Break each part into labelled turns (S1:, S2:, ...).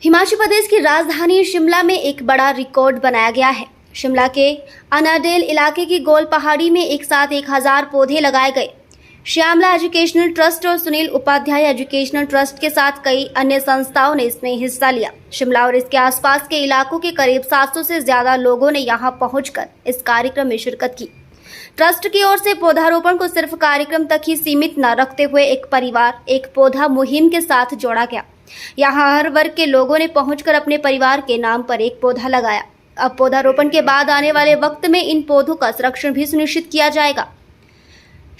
S1: हिमाचल प्रदेश की राजधानी शिमला में एक बड़ा रिकॉर्ड बनाया गया है। शिमला के अनाडेल इलाके की गोल पहाड़ी में एक साथ 1000 पौधे लगाए गए। श्यामला एजुकेशनल ट्रस्ट और सुनील उपाध्याय एजुकेशनल ट्रस्ट के साथ कई अन्य संस्थाओं ने इसमें हिस्सा लिया। शिमला और इसके आसपास के इलाकों के करीब 700 से ज्यादा लोगों ने यहां पहुंचकर इस कार्यक्रम में शिरकत की। ट्रस्ट की ओर से पौधारोपण को सिर्फ कार्यक्रम तक ही सीमित न रखते हुए एक परिवार एक पौधा मुहिम के साथ जोड़ा गया। यहाँ हर वर्ग के लोगों ने पहुंचकर अपने परिवार के नाम पर एक पौधा लगाया। अब पौधारोपण के बाद आने वाले वक्त में इन पौधों का संरक्षण भी सुनिश्चित किया जाएगा।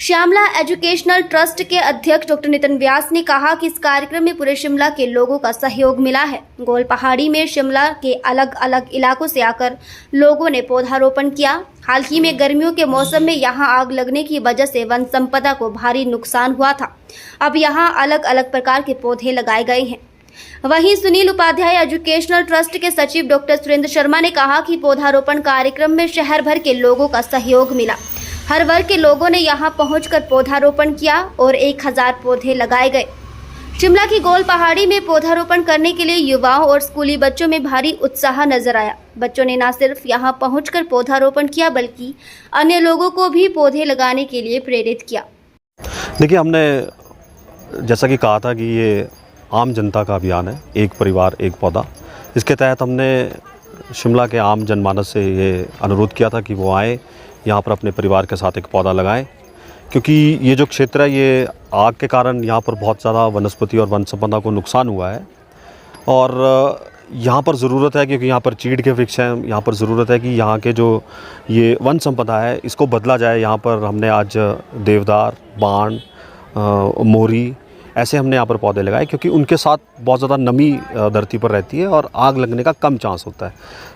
S1: श्यामला एजुकेशनल ट्रस्ट के अध्यक्ष डॉक्टर नितिन व्यास ने कहा कि इस कार्यक्रम में पूरे शिमला के लोगों का सहयोग मिला है। गोल पहाड़ी में शिमला के अलग अलग इलाकों से आकर लोगों ने पौधारोपण किया। हाल ही में गर्मियों के मौसम में यहां आग लगने की वजह से वन संपदा को भारी नुकसान हुआ था। अब यहां अलग अलग प्रकार के पौधे लगाए गए हैं। वहीं सुनील उपाध्याय एजुकेशनल ट्रस्ट के सचिव डॉक्टर सुरेंद्र शर्मा ने कहा कि पौधारोपण कार्यक्रम में शहर भर के लोगों का सहयोग मिला। हर वर्ग के लोगों ने यहां पहुंचकर पौधारोपण किया और 1000 पौधे लगाए गए। शिमला की गोल पहाड़ी में पौधारोपण करने के लिए युवाओं और स्कूली बच्चों में भारी उत्साह नजर आया। बच्चों ने न सिर्फ यहां पहुंचकर पौधारोपण किया बल्कि अन्य लोगों को भी पौधे लगाने के लिए प्रेरित किया।
S2: देखिए, हमने जैसा कि कहा था कि ये आम जनता का अभियान है, एक परिवार एक पौधा। इसके तहत हमने शिमला के आम जनमानस से ये अनुरोध किया था कि वो आए यहाँ पर अपने परिवार के साथ एक पौधा लगाएं, क्योंकि ये जो क्षेत्र है ये आग के कारण यहाँ पर बहुत ज़्यादा वनस्पति और वन संपदा को नुकसान हुआ है। और यहाँ पर ज़रूरत है, क्योंकि यहाँ पर चीड़ के वृक्ष हैं, यहाँ पर ज़रूरत है कि यहाँ के जो ये वन संपदा है इसको बदला जाए। यहाँ पर हमने आज देवदार, बाण, मोरी ऐसे हमने यहाँ पर पौधे लगाए, क्योंकि उनके साथ बहुत ज़्यादा नमी धरती पर रहती है और आग लगने का कम चांस होता है।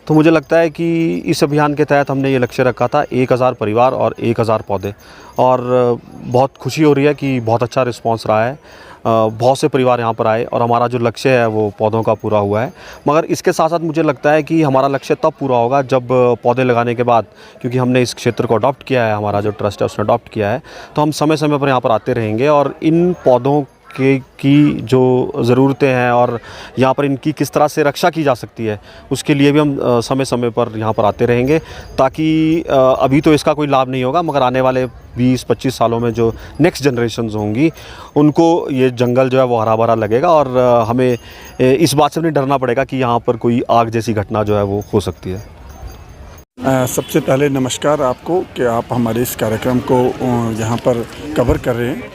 S2: तो मुझे लगता है कि इस अभियान के तहत हमने ये लक्ष्य रखा था 1000 परिवार और 1000 पौधे, और बहुत खुशी हो रही है कि बहुत अच्छा रिस्पांस रहा है। बहुत से परिवार यहाँ पर आए और हमारा जो लक्ष्य है वो पौधों का पूरा हुआ है। मगर इसके साथ साथ मुझे लगता है कि हमारा लक्ष्य तब पूरा होगा जब पौधे लगाने के बाद, क्योंकि हमने इस क्षेत्र को अडॉप्ट किया है, हमारा जो ट्रस्ट है उसने अडॉप्ट किया है, तो हम समय समय पर यहाँ पर आते रहेंगे और इन पौधों की जो ज़रूरतें हैं और यहाँ पर इनकी किस तरह से रक्षा की जा सकती है उसके लिए भी हम समय समय पर यहाँ पर आते रहेंगे, ताकि अभी तो इसका कोई लाभ नहीं होगा, मगर आने वाले 20-25 सालों में जो नेक्स्ट जनरेशन्स होंगी उनको ये जंगल जो है वो हरा भरा लगेगा और हमें इस बात से नहीं डरना पड़ेगा कि यहाँ पर कोई आग जैसी घटना जो है वो हो सकती है।
S3: सबसे पहले नमस्कार आपको कि आप हमारे इस कार्यक्रम को यहाँ पर कवर कर रहे हैं।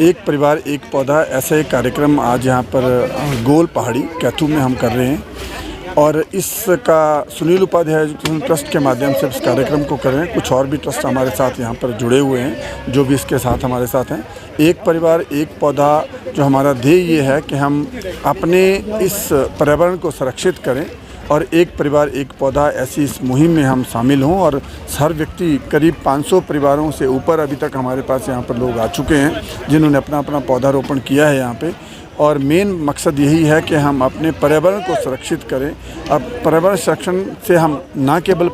S3: एक परिवार एक पौधा, ऐसा एक कार्यक्रम आज यहाँ पर गोल पहाड़ी कैथू में हम कर रहे हैं और इसका सुनील उपाध्याय एजुकेशन ट्रस्ट के माध्यम से इस कार्यक्रम को कर रहे हैं। कुछ और भी ट्रस्ट हमारे साथ यहाँ पर जुड़े हुए हैं जो भी इसके साथ हमारे साथ हैं। एक परिवार एक पौधा, जो हमारा ध्येय ये है कि हम अपने इस पर्यावरण को सुरक्षित करें और एक परिवार एक पौधा ऐसी इस मुहिम में हम शामिल हों। और हर व्यक्ति, करीब 500 परिवारों से ऊपर अभी तक हमारे पास यहाँ पर लोग आ चुके हैं जिन्होंने अपना अपना पौधारोपण किया है यहाँ पे। और मेन मकसद यही है कि हम अपने पर्यावरण को सुरक्षित करें। अब पर्यावरण संरक्षण से हम न केवल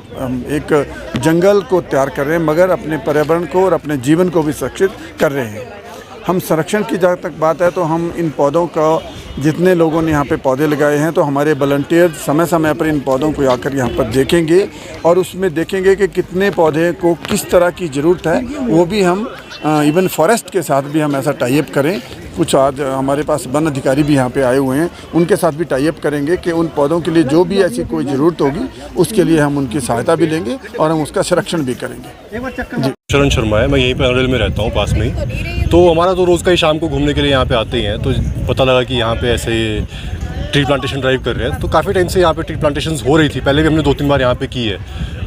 S3: एक जंगल को तैयार कर रहे हैं मगर अपने पर्यावरण को और अपने जीवन को भी सुरक्षित कर रहे हैं। हम संरक्षण की जहाँ तक बात है तो हम इन पौधों का, जितने लोगों ने यहाँ पे पौधे लगाए हैं तो हमारे वॉलंटियर समय समय पर इन पौधों को आकर यहाँ पर देखेंगे और उसमें देखेंगे कि कितने पौधे को किस तरह की ज़रूरत है। वो भी हम इवन फॉरेस्ट के साथ भी हम ऐसा टाई अप करें। कुछ आज हमारे पास वन अधिकारी भी यहाँ पे आए हुए हैं, उनके साथ भी टाई अप करेंगे कि उन पौधों के लिए जो भी ऐसी कोई ज़रूरत होगी उसके लिए हम उनकी सहायता भी लेंगे और हम उसका संरक्षण भी करेंगे।
S4: शरण शर्मा है, मैं यहीं पर अनाडेल में रहता हूँ, पास में ही। तो हमारा तो रोज़ का ही शाम को घूमने के लिए यहाँ पे आते ही हैं, तो पता लगा कि यहाँ पे ऐसे ट्री प्लांटेशन ड्राइव कर रहे हैं। तो काफ़ी टाइम से यहाँ पे ट्री प्लांटेशन हो रही थी, पहले भी हमने 2-3 बार यहाँ पे की है।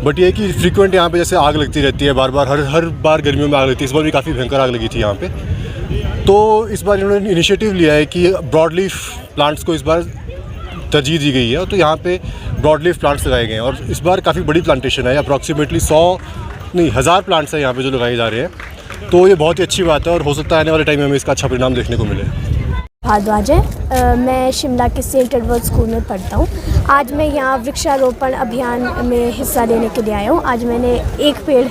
S4: बट ये है कि फ्रीक्वेंट यहाँ पे जैसे आग लगती रहती है, बार बार हर बार गर्मियों में आग लगती है। इस बार भी काफ़ी भयंकर आग लगी थी यहाँ पे। तो इस बार इन्होंने इनिशिएटिव लिया है कि ब्रॉडलीफ प्लांट्स को इस बार तरजीह दी गई है, तो यहाँ पे ब्रॉडलीफ प्लांट्स लगाए गए हैं। और इस बार काफ़ी बड़ी प्लांटेशन है, अप्रॉक्सीमेटली 1000 प्लांट्स हैं यहाँ पे जो लगाए जा रहे हैं। तो ये बहुत ही अच्छी बात है और हो सकता है आने वाले टाइम में हमें इसका अच्छा परिणाम देखने को मिले।
S5: भारद्वाज है, मैं शिमला के सेंट एडवर्ड स्कूल में पढ़ता हूँ। आज मैं यहाँ वृक्षारोपण अभियान में हिस्सा लेने के लिए आया हूँ। आज मैंने एक पेड़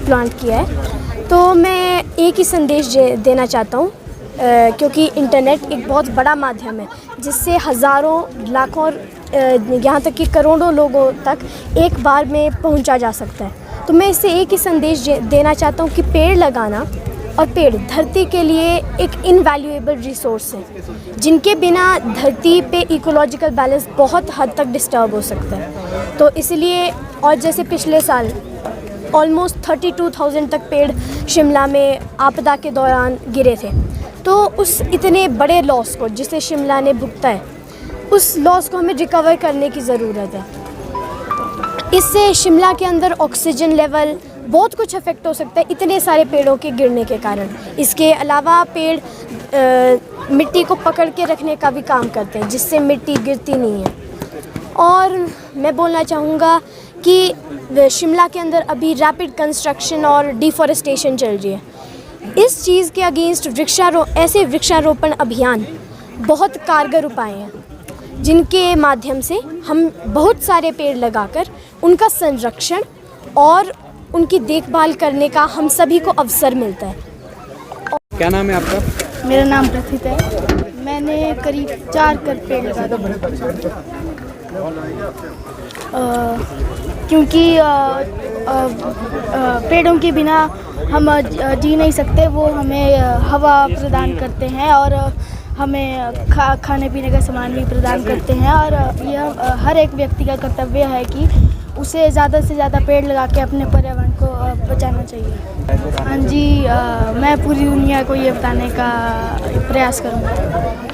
S5: प्लांट किया है। तो मैं एक ही संदेश देना चाहता हूँ क्योंकि इंटरनेट एक बहुत बड़ा माध्यम है जिससे हज़ारों लाखों यहाँ तक कि करोड़ों लोगों तक एक बार में पहुँचा जा सकता है। तो मैं इससे एक ही संदेश देना चाहता हूँ कि पेड़ लगाना और पेड़ धरती के लिए एक इनवैल्यूएबल रिसोर्स है जिनके बिना धरती पे इकोलॉजिकल बैलेंस बहुत हद तक डिस्टर्ब हो सकता है। तो इसलिए और जैसे पिछले साल ऑलमोस्ट 32,000 तक पेड़ शिमला में आपदा के दौरान गिरे थे, तो उस इतने बड़े लॉस को जिसे शिमला ने भुगता है, उस लॉस को हमें रिकवर करने की ज़रूरत है। इससे शिमला के अंदर ऑक्सीजन लेवल बहुत कुछ अफेक्ट हो सकता है इतने सारे पेड़ों के गिरने के कारण। इसके अलावा पेड़ मिट्टी को पकड़ के रखने का भी काम करते हैं जिससे मिट्टी गिरती नहीं है। और मैं बोलना चाहूँगा कि शिमला के अंदर अभी रैपिड कंस्ट्रक्शन और डिफॉरेस्टेशन चल रही है। इस चीज़ के अगेंस्ट ऐसे वृक्षारोपण अभियान बहुत कारगर उपाय हैं जिनके माध्यम से हम बहुत सारे पेड़ लगाकर उनका संरक्षण और उनकी देखभाल करने का हम सभी को अवसर मिलता है।
S6: क्या नाम है आपका?
S7: मेरा नाम प्रथित है। मैंने करीब 4 कर पेड़ लगा दिए क्योंकि पेड़ों के बिना हम जी नहीं सकते। वो हमें हवा प्रदान करते हैं और हमें खाने पीने का सामान भी प्रदान करते हैं और यह हर एक व्यक्ति का कर्तव्य है कि उसे ज़्यादा से ज़्यादा पेड़ लगा के अपने पर्यावरण को बचाना चाहिए। हाँ जी, मैं पूरी दुनिया को ये बताने का प्रयास करूँगा।